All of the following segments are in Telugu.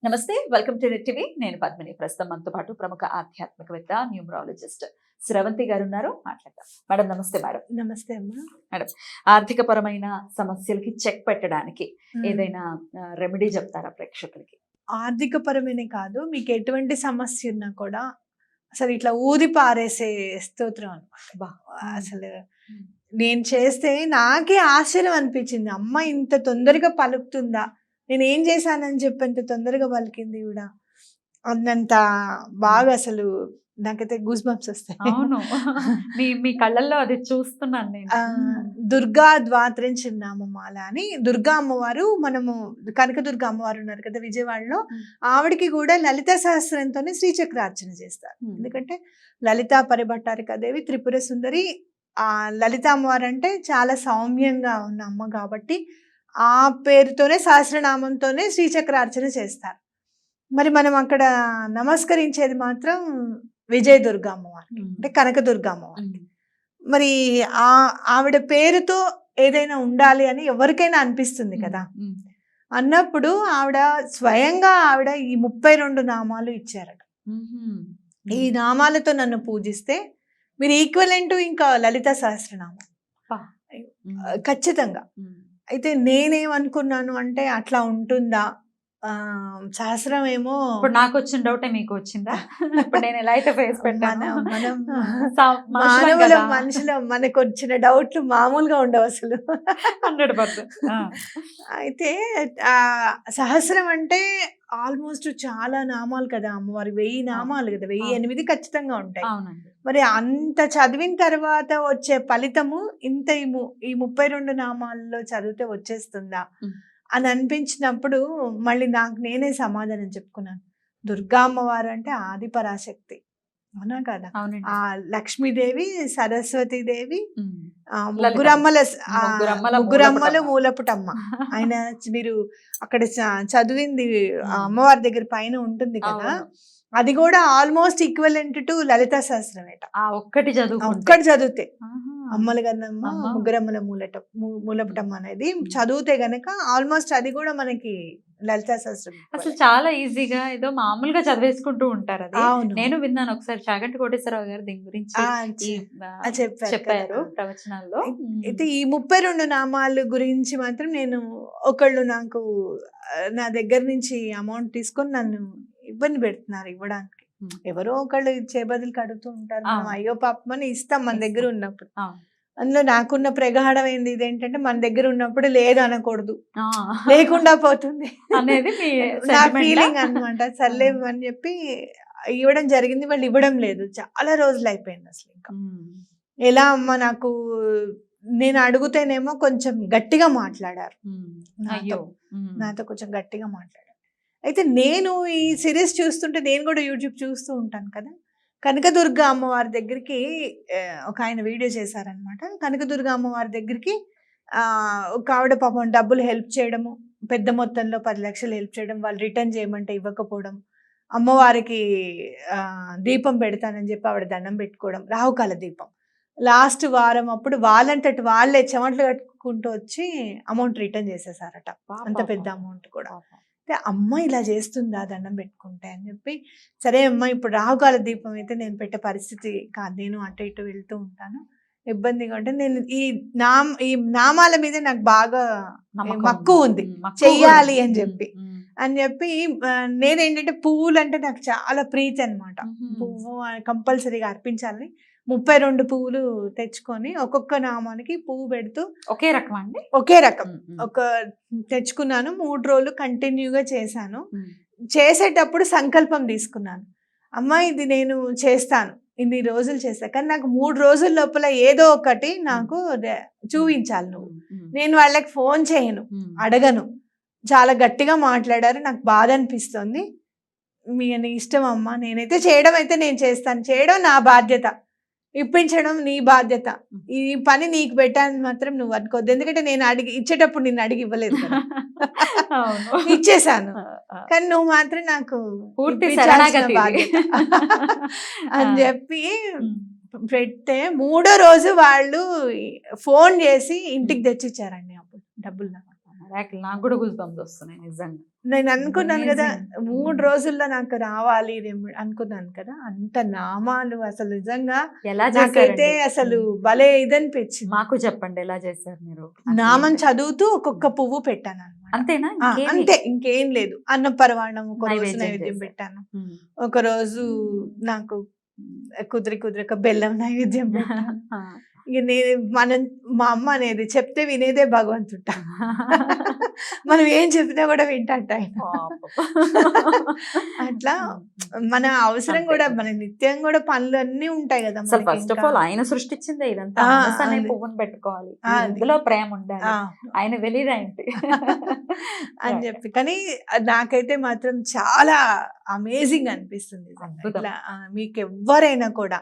నమస్తే, వెల్కమ్ టు టీవీ. నేను పద్మిని. ప్రస్తుతం మనతో పాటు ప్రముఖ ఆధ్యాత్మికవేత్త, న్యూమరాలజిస్ట్ స్రవంతి గారు ఉన్నారు. మాట్లాడదాం. మేడం నమస్తే. మేడం నమస్తే అమ్మా. మేడం, ఆర్థిక పరమైన సమస్యలకి చెక్ పెట్టడానికి ఏదైనా రెమెడీ చెప్తారా ప్రేక్షకులకి? ఆర్థిక పరమైన కాదు, మీకు ఎటువంటి సమస్య ఉన్నా కూడా అసలు ఇట్లా ఊది పారేసే స్తోత్రం అనమాట. అసలు నేను చేస్తే నాకే ఆశ్చర్యం అనిపించింది. అమ్మ ఇంత తొందరగా పలుకుతుందా, నేను ఏం చేశానని చెప్పి అంత తొందరగా పలికింది కూడా అన్నంత బాగా. అసలు నాకైతే గూస్ బంప్స్ వస్తాయి. అవును, మీ కళ్ళల్లో అది చూస్తున్నాను నేను. దుర్గా ద్వాత్రం చిన్నామమాల అని దుర్గా అమ్మవారు, మనము కనకదుర్గ అమ్మవారు ఉన్నారు కదా విజయవాడలో, ఆవిడకి కూడా లలిత సహస్రంతోనే శ్రీచక్రార్చన చేస్తారు. ఎందుకంటే లలితా పరిభట్టారికాదేవి త్రిపుర సుందరి, ఆ లలిత అమ్మవారు అంటే చాలా సౌమ్యంగా ఉన్న అమ్మ కాబట్టి ఆ పేరుతోనే సహస్రనామంతోనే శ్రీచక్రార్చన చేస్తారు. మరి మనం అక్కడ నమస్కరించేది మాత్రం విజయదుర్గ అమ్మవారు, అంటే కనకదుర్గ అమ్మవారు. మరి ఆవిడ పేరుతో ఏదైనా ఉండాలి అని ఎవరికైనా అనిపిస్తుంది కదా. అన్నప్పుడు ఆవిడ స్వయంగా ఈ 32 నామాలు ఇచ్చారట. ఈ నామాలతో నన్ను పూజిస్తే మీరు ఈక్వలెంట్ ఇంకా లలిత సహస్రనామం ఖచ్చితంగా. అయితే నేనేమనుకున్నాను అంటే అట్లా ఉంటుందా సహస్రం ఏమో. ఇప్పుడు నాకు వచ్చిన డౌటే మీకు వచ్చిందా? ఇప్పుడు నేను ఎలా అయితే ఫేస్ పెట్టాను, మనం మనుషులు మనకు వచ్చిన డౌట్లు మామూలుగా ఉండవు అసలు. 100%. అయితే సహస్రం అంటే ఆల్మోస్ట్ చాలా నామాలు కదా అమ్మవారి, 1000 నామాలు కదా, 1008 ఖచ్చితంగా ఉంటాయి. మరి అంత చదివిన తర్వాత వచ్చే ఫలితము ఇంత ఈ 32 నామాల్లో చదివితే వచ్చేస్తుందా అని అనిపించినప్పుడు మళ్ళీ నాకు నేనే సమాధానం చెప్పుకున్నాను. దుర్గా అమ్మవారు అంటే ఆది పరాశక్తి, అవునా కదా. ఆ లక్ష్మీదేవి, సరస్వతీదేవి, ముగ్గురమ్మలు మూలపుటమ్మ. ఆయన మీరు అక్కడ చదివింది అమ్మవారి దగ్గర పైన ఉంటుంది కదా, అది కూడా ఆల్మోస్ట్ ఈక్వలెంట్ టు లలితా సహస్రమేట. ఒక్కటి చదివితే అమ్మల గన్నమ్మ ముగ్గురమ్మల మూలపుటమ్మ అనేది చదివితే గనక ఆల్మోస్ట్ అది కూడా మనకి లలితా సహస్రం. అసలు చాలా ఈజీగా ఏదో మామూలుగా చదివేసుకుంటూ ఉంటారు. అది నేను విన్నాను ఒకసారి, చాగంటి కోటేశ్వరరావు గారు దీని గురించి చెప్పారు ప్రవచనాల్లో. అయితే ఈ 32 నామాలు గురించి మాత్రం నేను ఒకళ్ళు నాకు నా దగ్గర నుంచి అమౌంట్ తీసుకొని నన్ను ఇబ్బంది పెడుతున్నారు ఇవ్వడానికి. ఎవరో ఒకళ్ళు ఇచ్చే బదులు అడుగుతూ ఉంటారు. మనం అయ్యో పాపమని ఇస్తాం మన దగ్గర ఉన్నప్పుడు. అందులో నాకున్న ప్రగాఢం ఏంది ఇదేంటంటే, మన దగ్గర ఉన్నప్పుడు లేదు అనకూడదు, లేకుండా పోతుంది అనేది నా ఫీలింగ్ అనమాట. సర్లేవు అని చెప్పి ఇవ్వడం జరిగింది. వాళ్ళు ఇవ్వడం లేదు, చాలా రోజులు అయిపోయింది. అసలు ఇంకా ఎలా అమ్మ నాకు, నేను అడుగుతేనేమో కొంచెం గట్టిగా మాట్లాడారు, నాతో కొంచెం గట్టిగా మాట్లాడారు. అయితే నేను ఈ సిరీస్ చూస్తుంటే, నేను కూడా యూట్యూబ్ చూస్తూ ఉంటాను కదా, కనకదుర్గ అమ్మవారి దగ్గరికి ఒక ఆయన వీడియో చేశారనమాట. కనకదుర్గ అమ్మవారి దగ్గరికి ఒక ఆవిడ పాపం డబ్బులు హెల్ప్ చేయడము, పెద్ద మొత్తంలో 10 లక్షలు హెల్ప్ చేయడం, వాళ్ళు రిటర్న్ చేయమంటే ఇవ్వకపోవడం, అమ్మవారికి దీపం పెడతానని చెప్పి ఆవిడ దండం పెట్టుకోవడం, రాహుకాల దీపం. లాస్ట్ వారం అప్పుడు వాళ్ళంతటి వాళ్ళే చెమటలు కట్టుకుంటూ వచ్చి అమౌంట్ రిటర్న్ చేసేసారట, అంత పెద్ద అమౌంట్ కూడా. అమ్మ ఇలా చేస్తుందా దండం పెట్టుకుంటే అని చెప్పి, సరే అమ్మ ఇప్పుడు రాహుకాల దీపం అయితే నేను పెట్టే పరిస్థితి కాదు, నేను అటు ఇటు వెళ్తూ ఉంటాను, ఇబ్బందిగా ఉంటే నేను ఈ నామాల మీద నాకు బాగా మక్కువ ఉంది, చెయ్యాలి అని చెప్పి నేనేంటంటే పువ్వులు అంటే నాకు చాలా ప్రీతి అనమాట. పువ్వు కంపల్సరీగా అర్పించాలని 32 పువ్వులు తెచ్చుకొని ఒక్కొక్క నామానికి పువ్వు పెడుతూ, ఒకే రకం ఒక తెచ్చుకున్నాను. 3 రోజులు కంటిన్యూగా చేశాను. చేసేటప్పుడు సంకల్పం తీసుకున్నాను, అమ్మ ఇది నేను చేస్తాను, ఇన్ని రోజులు చేస్తా, కానీ నాకు 3 రోజుల లోపల ఏదో ఒకటి నాకు చూపించాలి నువ్వు. నేను వాళ్ళకి ఫోన్ చేయను, అడగను. చాలా గట్టిగా మాట్లాడారు, నాకు బాధ అనిపిస్తుంది. మీ ఇష్టం అమ్మ, నేనైతే చేయడం అయితే నేను చేస్తాను, చేయడం నా బాధ్యత, ఇప్పించడం నీ బాధ్యత, ఈ పని నీకు పెట్టాలని మాత్రం నువ్వు అనుకోవద్దు. ఎందుకంటే నేను ఇచ్చేటప్పుడు నిన్ను అడిగి ఇవ్వలేదు కదా, ఇచ్చేసాను, కానీ నువ్వు మాత్రం నాకు బాధ్యత అని చెప్పి పెడితే 3వ రోజు వాళ్ళు ఫోన్ చేసి ఇంటికి తెచ్చిచ్చారండి అప్పుడు డబ్బులు. మిరాకిల్. నాకు కూడా గూస్ బంప్స్ వస్తున్నాయి నిజంగా. నేను అనుకున్నాను కదా Amazing. 3 రోజుల్లో నాకు రావాలి అనుకున్నాను కదా, అంత నామాలు అసలు నిజంగా ఎలా నాకైతే చేశారండి? అసలు భలే ఇదనిపించింది. మాకు చెప్పండి ఎలా చేశారు మీరు? నామం చదువుతూ ఒక్కొక్క పువ్వు పెట్టాను అన్నమాట. అంతేనా? అంతే, ఇంకేం లేదు. అన్న పరవాణం ఒక రోజు నైవేద్యం నైవేద్యం చేశారు. పెట్టాను, ఉమ్. ఒక రోజు నాకు కుదిరక బెల్లం నైవేద్యం పెట్టాను. ఆ. ఇక మా అమ్మ అనేది చెప్తే వినేదే భగవంతుట. మనం ఏం చెప్పినా కూడా వింటాట ఆయన. అట్లా మన అవసరం అంతే. కూడా, మన నిత్యం కూడా పనులు అన్ని ఉంటాయి కదా అసలు మనకి ఫస్ట్ ఆఫ్ ఇంకా. ఆల్ ఆయన సృష్టించిందే ఇదంతా. ఆ, మనసు అనే అది. పువ్వును పెట్టుకోవాలి, అది. ఇందులో ప్రేమ ఉండాలి. ఆ, ఆయన తెలియదేంటి అని చెప్పి. కానీ నాకైతే మాత్రం చాలా అమేజింగ్ అనిపిస్తుంది నిజంగా. అద్భుతం. ఇట్లా మీకు ఎవరైనా కూడా,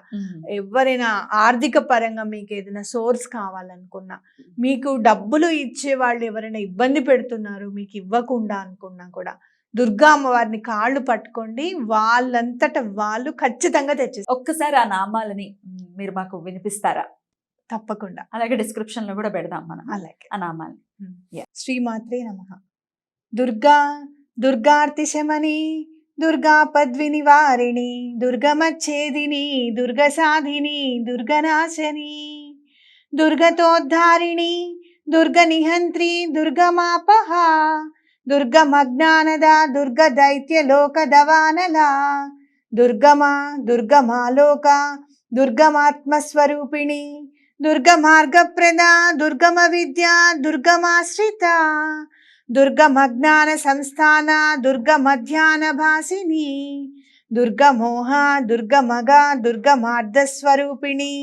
ఎవరైనా ఆర్థిక పరంగా మీకు ఏదైనా సోర్స్ కావాలనుకున్నా, మీకు డబ్బులు ఇచ్చే వాళ్ళు ఎవరైనా ఇబ్బంది పెడుతున్నారు మీకు ఇవ్వకుండా అనుకున్నా కూడా, దుర్గా అమ్మవారిని కాళ్ళు పట్టుకోండి, వాళ్ళంతట వాళ్ళు ఖచ్చితంగా తెచ్చేస్తారు. ఒక్కసారి ఆ నామాలని మీరు మాకు వినిపిస్తారా? తప్పకుండా. అలాగే డిస్క్రిప్షన్ లో కూడా పెడదాం మనం అలాగే. ఆ నామాలు. శ్రీమాత్రే నమః. దుర్గా దుర్గార్తి శమని, దుర్గా పద్వినివారిణి, దుర్గమచ్ఛేదిని, దుర్గసాధిని, దుర్గనాశని, దుర్గతోద్ధారిణి, దుర్గనిహంత్రి, దుర్గమాపహ, దుర్గమజ్ఞానద, దుర్గదైత్యలోకదవానల, దుర్గమా దుర్గమాలోక, దుర్గమాత్మస్వరూపిణి, దుర్గమార్గప్రద, దుర్గమ విద్య, దుర్గమాశ్రిత, దుర్గమజ్ఞాన సంస్థాన, దుర్గమధ్యాన భాసిని, దుర్గమోహ, దుర్గమగ, దుర్గమార్ధస్వరూపిణి,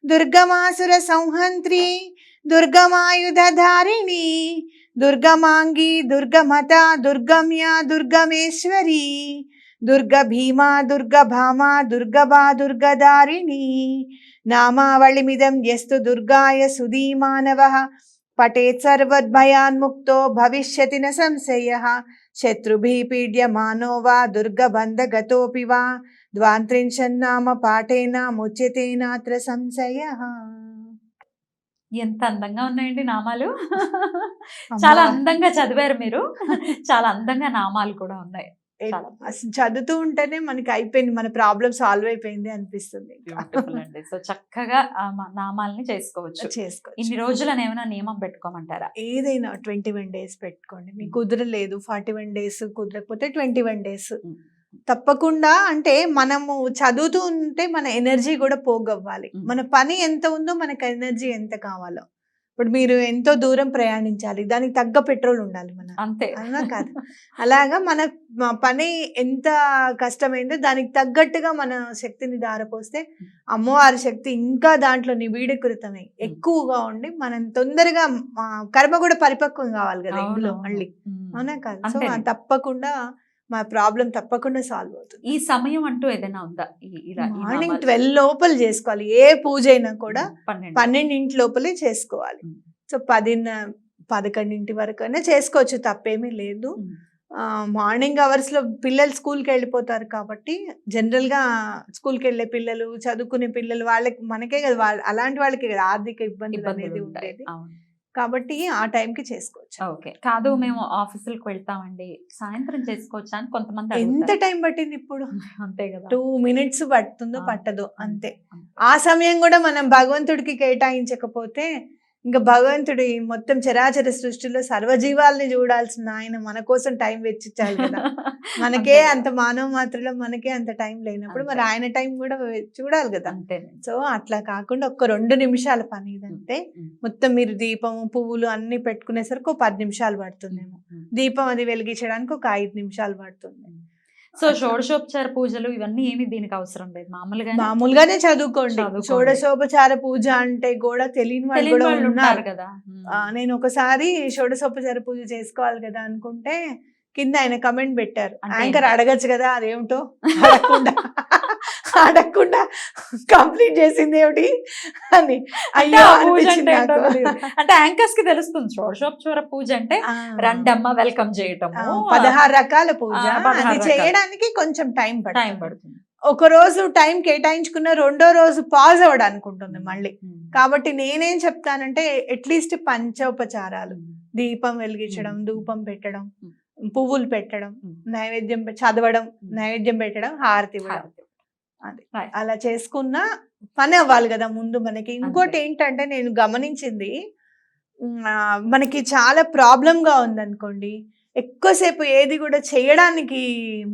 దుర్గమాసుర సంహంత్రి, దుర్గమాయుధధారిణి, దుర్గమాంగి, దుర్గమత, దుర్గమ్య, దుర్గమేశ్వరి, దుర్గభీమా, దుర్గభామ, దుర్గబా, దుర్గదారిణి. నామావళిమిదం యస్తు దుర్గాయ సుధీమానవః పఠేత్ సర్వద్భయాన్ముక్తో భవిష్యతి న సంశయః. శత్రుభిః పీడ్యమానో వా దుర్గబంధగతోపి వా ద్వాంత్రింశన్నామ పాఠేన ముచ్యతే నాత్ర సంశయః. ఎంత అందంగా ఉన్నాయండి నామాలు. చాలా అందంగా చదివారు మీరు. చాలా అందంగా నామాలు కూడా ఉన్నాయి. అసలు చదువుతూ ఉంటేనే మనకి అయిపోయింది, మన ప్రాబ్లం సాల్వ్ అయిపోయింది అనిపిస్తుంది. బ్యూటిఫుల్ అండి. సో చక్కగా నామాలని చేసుకోవచ్చు. ఇన్ని రోజులని ఏమైనా నియమం పెట్టుకోమంటారా? ఏదైనా 21 days పెట్టుకోండి. మీకు కుదరలేదు 41 days, కుదరకపోతే 21 days తప్పకుండా. అంటే మనము చదువుతూ ఉంటే మన ఎనర్జీ కూడా పోగవ్వాలి. మన పని ఎంత ఉందో మనకు ఎనర్జీ ఎంత కావాలో. ఇప్పుడు మీరు ఎంతో దూరం ప్రయాణించాలి, దానికి తగ్గ పెట్రోల్ ఉండాలి మన, అంతే అవునా కాదు? అలాగా మన పని ఎంత కష్టమైందో దానికి తగ్గట్టుగా మన శక్తిని దారపోస్తే అమ్మవారి శక్తి ఇంకా దాంట్లో నిబీడీకృతమై ఎక్కువగా ఉండి మనం తొందరగా కర్మ కూడా పరిపక్వం కావాలి కదా ఇందులో మళ్ళీ, అవునా కాదు? సో తప్పకుండా మా ప్రాబ్లం తప్పకుండా సాల్వ్ అవుతుంది. ఈ సమయం అంటూ ఏదైనా ఉందా? మార్నింగ్ 12 లోపల చేసుకోవాలి. ఏ పూజ అయినా కూడా 12 లోపలే చేసుకోవాలి. సో 11 వరకు అయినా చేసుకోవచ్చు, తప్పేమీ లేదు. మార్నింగ్ అవర్స్ లో పిల్లలు స్కూల్కి వెళ్ళిపోతారు కాబట్టి, జనరల్ గా స్కూల్కి వెళ్ళే పిల్లలు, చదువుకునే పిల్లలు, వాళ్ళకి మనకే కదా, అలాంటి వాళ్ళకి కదా ఆర్థిక ఇబ్బందులు అనేది ఉండేది. కాబట్టి ఆ టైంకి చేసుకోవచ్చు. ఓకే. కాదు మేము ఆఫీసులకు వెళ్తామండి, సాయంత్రం చేసుకోవచ్చా అని కొంతమంది. ఎంత టైం పట్టింది ఇప్పుడు? అంతే కదా, 2 minutes పడుతుందో పట్టదో అంతే. ఆ సమయం కూడా మనం భగవంతుడికి కేటాయించకపోతే ఇంకా భగవంతుడి మొత్తం చరాచర సృష్టిలో సర్వజీవాల్ని చూడాల్సిన ఆయన మన కోసం టైం వెచ్చించాలి కదా. మనకే అంత మానవ మాత్రలో మనకే అంత టైం లేనప్పుడు మరి ఆయన టైం కూడా చూడాలి కదా. సో అట్లా కాకుండా ఒక్క 2 నిమిషాల పని ఇదంటే, మొత్తం మీరు దీపం పువ్వులు అన్ని పెట్టుకునేసరికి ఒక 10 నిమిషాలు పడుతుందేమో, దీపం అది వెలిగించడానికి ఒక 5 నిమిషాలు పడుతుంది. సో షోడశోపచార పూజలు ఇవన్నీ ఏమి దీనికి అవసరం లేదు, మామూలుగానే చదువుకోండి. షోడశోపచార పూజ అంటే కూడా తెలియని వాళ్ళు కూడా ఉన్నారు కదా. నేను ఒకసారి షోడశోపచార పూజ చేసుకోవాలి కదా అనుకుంటే కింద ఆయన కమెంట్ పెట్టారు, యాంకర్ అడగచ్చు కదా అదేమిటో, అడగకుండా కంప్లీట్ చేసింది ఏమిటి అని. అయ్యో అంటే యాంకర్స్ కి తెలుస్తుంది షోడశోపచార పూజ అంటే రండమ్మ వెల్కమ్ చేయటము, 16 రకాల పూజ. అది చేయడానికి కొంచెం టైం పడుతుంది. ఒక రోజు టైం కేటాయించుకున్న 2వ రోజు పాజ్ అవ్వడానికి ఉంటుంది మళ్ళీ. కాబట్టి నేనేం చెప్తానంటే అట్లీస్ట్ పంచోపచారాలు దీపం వెలిగించడం, ధూపం పెట్టడం, ఉమ్. పువ్వులు పెట్టడం, ఉమ్. నైవేద్యం చదవడం, ఉమ్. నైవేద్యం పెట్టడం, హారతి ఇవ్వడం. హారతి. అది Right. అలా చేసుకున్న పని అవ్వాలి కదా ముందు మనకి. ఇంకోటి అంతే. ఏంటంటే నేను గమనించింది, మనకి చాలా ప్రాబ్లం గా ఉందనుకోండి, ఎక్కువసేపు ఏది కూడా చేయడానికి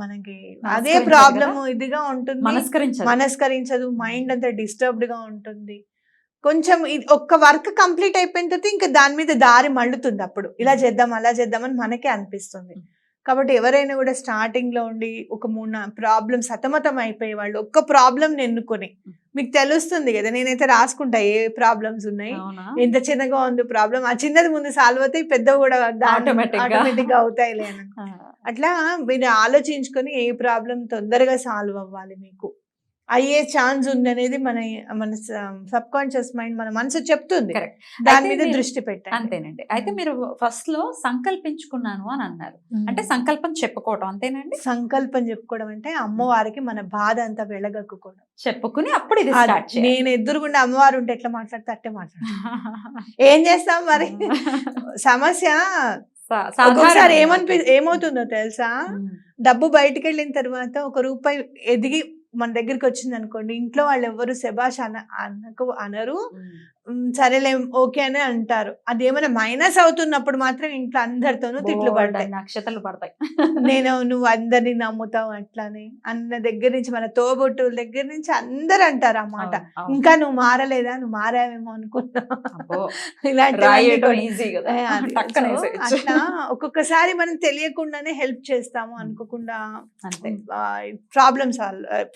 మనకి అదే మనస్కరించదు ప్రాబ్లమ్ కదా? ఇదిగా ఉంటుంది, మనస్కరించదు. మనస్కరించదు, మైండ్ అంతా డిస్టర్బ్డ్ గా ఉంటుంది. కొంచెం ఒక్క వర్క్ కంప్లీట్ అయిపోయిన తర్వాత ఇంకా దాని మీద దారి మళ్ళుతుంది. అప్పుడు ఇలా చేద్దాం అలా చేద్దామని మనకే అనిపిస్తుంది. కాబట్టి ఎవరైనా కూడా స్టార్టింగ్ లో ఉండి ఒక 3-4 ప్రాబ్లమ్ సతమతం అయిపోయే వాళ్ళు ఒక్క ప్రాబ్లమ్ ఎన్నుకొని, మీకు తెలుస్తుంది కదా, నేనైతే రాసుకుంటా ఏ ప్రాబ్లమ్స్ ఉన్నాయి, అవునా? ఎంత చిన్నగా ఉంది ప్రాబ్లం, ఆ చిన్నది ముందు సాల్వ్ అవుతాయి, పెద్దవి కూడా Automatic గా. ఆటోమేటిక్ గా అవుతాయిలే అని. ఆ. అట్లా మీరు ఆలోచించుకొని ఏ ప్రాబ్లం తొందరగా సాల్వ్ అవ్వాలి, మీకు అయ్యే ఛాన్స్ ఉంది అనేది మన మన సబ్ కాన్షియస్ మైండ్, మన మనసు చెప్తుంది. Correct. దాని అయితే మీద మీరు- దృష్టి పెట్టండి. అంతేనండి. అయితే మీరు ఫస్ట్ లో సంకల్పించుకున్నాను అని అన్నారు. అంటే సంకల్పం చెప్పుకోవటం అంతేనండి? సంకల్పం చెప్పుకోవడం అంటే అమ్మవారికి మన బాధ అంతా వెళ్ళగక్కుకోవడం. చెప్పుకుని అప్పుడు ఇది అది స్టార్ట్ చేయాలి. నేను ఎదురుగుండా అమ్మవారు ఉంటే ఎట్లా మాట్లాడితే అట్టే మాట్లాడతాను. ఏం చేస్తాం మరి, సమస్య ఒక్కొక్కసారి ఏమవుతుందో తెలుసా, డబ్బు బయటికి వెళ్ళిన తర్వాత ₹1 ఎదిగి మన దగ్గరికి వచ్చింది అనుకోండి, ఇంట్లో వాళ్ళు ఎవరు శబాష్ అనరు, సరేలే ఓకే అని అంటారు. అది ఏమైనా మైనస్ అవుతున్నప్పుడు మాత్రం ఇంట్లో అందరితోనూ తిట్లు పడతాయి, నక్షత్రాలు పడతాయి. నువ్వు అందరినీ నమ్ముతావు అట్లానే అన్న దగ్గర నుంచి, మన తోబొట్టుల దగ్గర నుంచి అందరు అంటారు ఆ మాట. ఇంకా నువ్వు మారలేదా, నువ్వు మారావేమో అనుకున్నా, అట్లా ఒక్కొక్కసారి మనం తెలియకుండానే హెల్ప్ చేస్తాము, అనుకోకుండా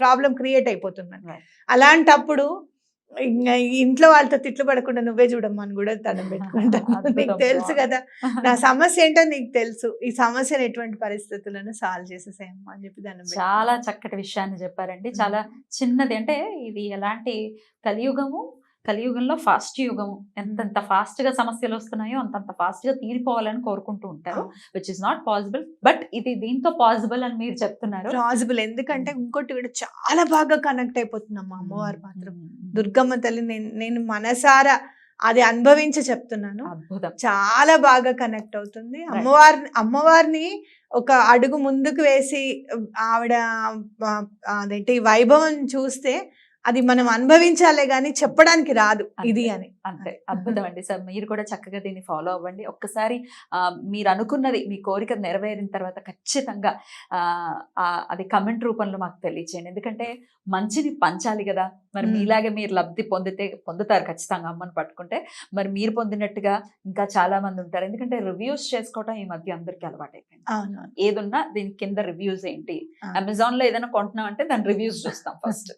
ప్రాబ్లం క్రియేట్ అయిపోతుంది. అలాంటప్పుడు ఇంట్లో వాళ్ళతో తిట్లు పడకుండా నువ్వే చూడమ్మని కూడా దండం పెట్టుకుంటాను. నీకు తెలుసు కదా నా సమస్య ఏంటో, నీకు తెలుసు, ఈ సమస్యను ఎటువంటి పరిస్థితులను సాల్వ్ చేసేసేయమ్మా అని చెప్పి దండం పెట్టుకుంటాను. చాలా చక్కటి విషయాన్ని చెప్పారండి. చాలా చిన్నది, అంటే ఇది ఎలాంటి కలియుగంలో ఫాస్ట్ యుగము, ఎంతెంత ఫాస్ట్ గా సమస్యలు వస్తున్నాయో అంతంత ఫాస్ట్ గా తీరిపోవాలని కోరుకుంటూ ఉంటారు, which is not possible. But ఇది దీంతో పాసిబుల్ అని మీరు చెప్తున్నారు. పాసిబుల్, ఎందుకంటే ఇంకోటి కూడా చాలా బాగా కనెక్ట్ అయిపోతుందమ్మా అమ్మవారు మాత్రం. దుర్గమ్మ తల్లి నేను మనసారా అది అనుభవించి చెప్తున్నాను, అద్భుతం, చాలా బాగా కనెక్ట్ అవుతుంది. అమ్మవారిని ఒక అడుగు ముందుకు వేసి ఆవిడ అదేంటి వైభవం చూస్తే అది మనం అనుభవించాలే గాని చెప్పడానికి రాదు ఇది అని. అంతే, అద్భుతం అండి. సార్ మీరు కూడా చక్కగా దీన్ని ఫాలో అవ్వండి. ఒక్కసారి మీరు అనుకున్నది, మీ కోరిక నెరవేరిన తర్వాత ఖచ్చితంగా అది కమెంట్ రూపంలో మాకు తెలియచేయండి. ఎందుకంటే మంచిని పంచాలి కదా, మరి మీలాగే మీరు లబ్ధి పొందుతారు ఖచ్చితంగా అమ్మని పట్టుకుంటే. మరి మీరు పొందినట్టుగా ఇంకా చాలా మంది ఉంటారు. ఎందుకంటే రివ్యూస్ చేసుకోవటం ఈ మధ్య అందరికీ అలవాటు అయిపోయింది. ఏదున్నా దీని కింద రివ్యూస్ ఏంటి, అమెజాన్ లో ఏదైనా కొంటున్నాం అంటే దాని రివ్యూస్ చూస్తాం ఫస్ట్.